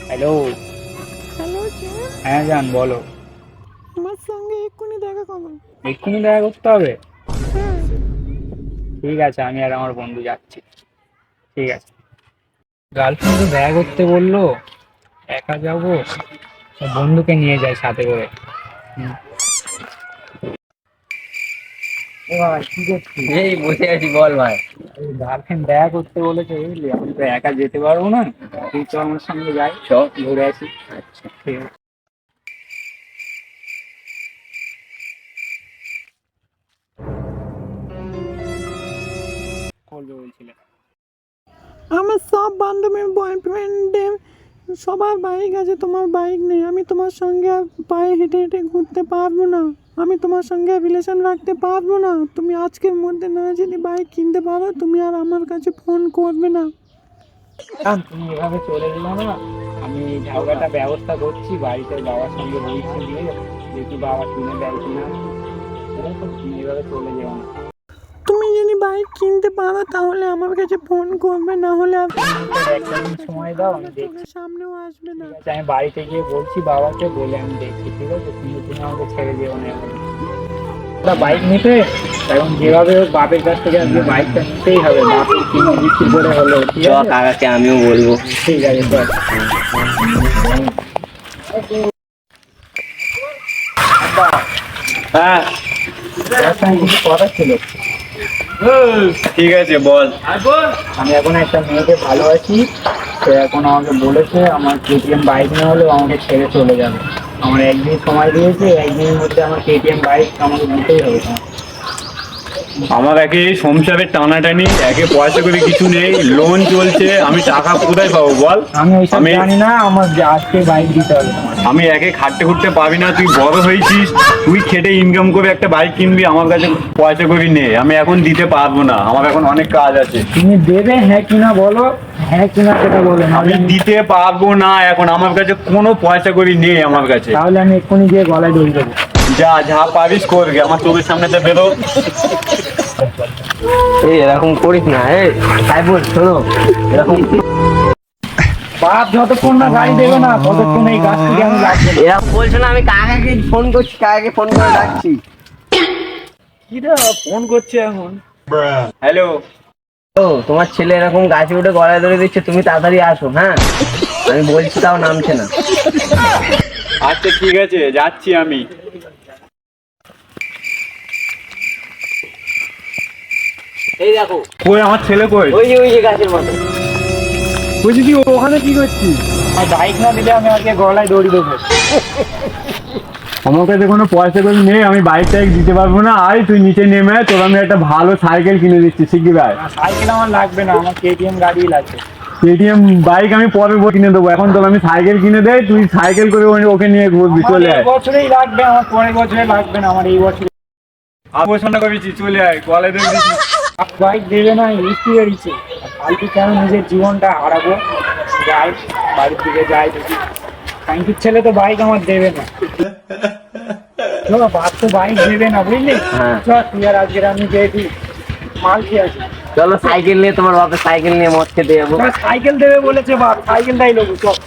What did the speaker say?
Hello. Hello হ্যাঁ জান, বলো। আমার সঙ্গে এক্ষুনি দেখা করো। এক্ষুনি দেখা করতে হবে? হ্যাঁ। ঠিক আছে, আমি আর আমার বন্ধু যাচ্ছি। ঠিক আছে। গার্লফ্রেন্ড তো দেখা করতে বললো, একা যাবো? বন্ধুকে নিয়ে যাই সাথে করে। হুম। ও ভাই, কি করছিস? এই বসে আছি, বল ভাই। গার্লফ্রেন্ড দেখা করতে বলেছে, বুঝলি? আমি তো একা যেতে পারবো না। তুই তো আমার সঙ্গে যাই, চ ঘুরে আসি। আচ্ছা, ঠিক আছে। করবে বলছিলে? আমার সব বান্ধবীর বয়ফ্রেন্ডের সবার বাইক আছে, তোমার বাইক নেই। আমি তোমার সঙ্গে আর পায়ে হেঁটে হেঁটে ঘুরতে পারবো না। আমি তোমার সঙ্গে রিলেশন রাখতে পারবো না। তুমি আজকের মধ্যে না যদি বাইক কিনতে পারো, তুমি আর আমার কাছে ফোন করবে না। তুমি এভাবে চলে গেলো না। আমি ঝাউগাটা ব্যবস্থা করছি, বাড়িতে বাবার সঙ্গে বলছি, দিয়ে দেখি বাবা কিনে দেয় কিনা। ঠিক আছে, তুমি এভাবে চলে যেও না। তুমি যদি বাইক কিনতে পারো তাহলে আমার কাছে ফোন করবে, না হলে আর একটা দিন সময় দাও, আমি দেখছি। চোখের সামনেও আসবে না। ঠিক আছে, আমি বাড়িতে গিয়ে বলছি বাবাকে, বলে আমি দেখছি। ঠিক আছে, তুমি আমাকে ছেড়ে যেও না এখন। বাইক নিতে এখন যেভাবে হোক বাপের কাছ থেকে আজকে বাইকটা নিতেই হবে। বাপের কিনে বিক্রি করে হলো। ঠিক চ আছে, কাকাকে আমিও বলবো। ঠিক আছে, চল। হ্যাঁ, কিছু কথা ছিল। ঠিক আছে, বল। আমি এখন একটা মেয়েকে ভালোবাসি। সে এখন আমাকে বলেছে আমার কেটিএম বাইক না হলেও আমাকে ছেড়ে চলে যাবে। আমার একদিন সময় দিয়েছে, একদিনের মধ্যে আমার কেটিএম বাইক আমাকে দিতেই হবে। আমার একে সংসারের টানাটানি, একে পয়সা করে কিছু নেই, লোন চলছে, আমি টাকা কোথায় পাবো বল? আমি ওইসব জানি না, আমার আজকে বাইক দিতে হবে তোমার। আমি একে খাটতে খুঁটতে পাবি না, তুই বড় হয়েছিস, তুই খেটে ইনকাম করে একটা বাইক কিনবি, আমার কাছে পয়সা করি নেই, আমি এখন দিতে পারবো না, আমার এখন অনেক কাজ আছে। তুমি দেবে হ্যাঁ কিনা বলো, হ্যাঁ কিনা সেটা বলো। আমি দিতে পারবো না, এখন আমার কাছে কোনো পয়সা করি নেই আমার কাছে। তাহলে আমি এক্ষুনি গিয়ে গলায় দড়ি দেবো। যা যা পারিস করবি, আমার চোখের সামনেতে বেরো। এই এরকম করিস না, তাই বল, শোনো, এরকম বাপ যতক্ষণ না গাড়ি দেবে না ততক্ষণ এই গাছ থেকে আমি লাগবে না। এরকম বলছো না, আমি কাকাকে ফোন করছি, কাকাকে ফোন করে ডাকছি। কিরা ফোন করছে এখন? হ্যালো। ও, তোমার ছেলে এরকম গাছে উঠে গলায় ধরে দিচ্ছে, তুমি তাড়াতাড়ি আসো। হ্যাঁ, আমি বলছি, তাও নামছে না। আচ্ছা ঠিক আছে, যাচ্ছি আমি। এই দেখো, কই আমার ছেলে, কই? ওই যে গাছের মতো। তুই যদি ওখানে কি করছিস? আর বাইক না দিলে আমি আজকে গলায় দড়ি দেবো। আমার কাছে কোনো পয়সা করি নেই, আমি বাইক টাইক দিতে পারবো না। আয় তুই নিচে নেমে আয়, তোর আমি একটা ভালো সাইকেল কিনে দিচ্ছি, শিখবি ভাই। সাইকেল আমার লাগবে না, আমার কেটিএম গাড়ি লাগবে। কেটিএম বাইক আমি পরে কিনে দেবো, এখন তোর আমি সাইকেল কিনে দেয়, তুই সাইকেল করে ওকে নিয়ে ঘুরবি, আমার চলে এই আয়। বছরেই লাগবে, আমার পরের বছরে লাগবে না, আমার এই বছরে। আবর্ষণা করেছি, চলে আয়, কলে দেখবি। বাইক দেবে না, মিষ্টি বেরিয়েছে। ফালতু কেন নিজের জীবনটা হারাবো? যাই বাড়ির দিকে যাই, দেখি থ্যাংকির ছেলে তো বাইক আমার দেবে না। বাপ তো বাইক দেবে না, বুঝলি? হ্যাঁ। চল তুই আর আজকের আমি যেহেতু মাল খেয়ে আছি। চলো সাইকেল নিয়ে, তোমার বাপের সাইকেল নিয়ে মদ খেতে যাবো। সাইকেল দেবে বলেছে বাপ, সাইকেলটাই নেবো, চল।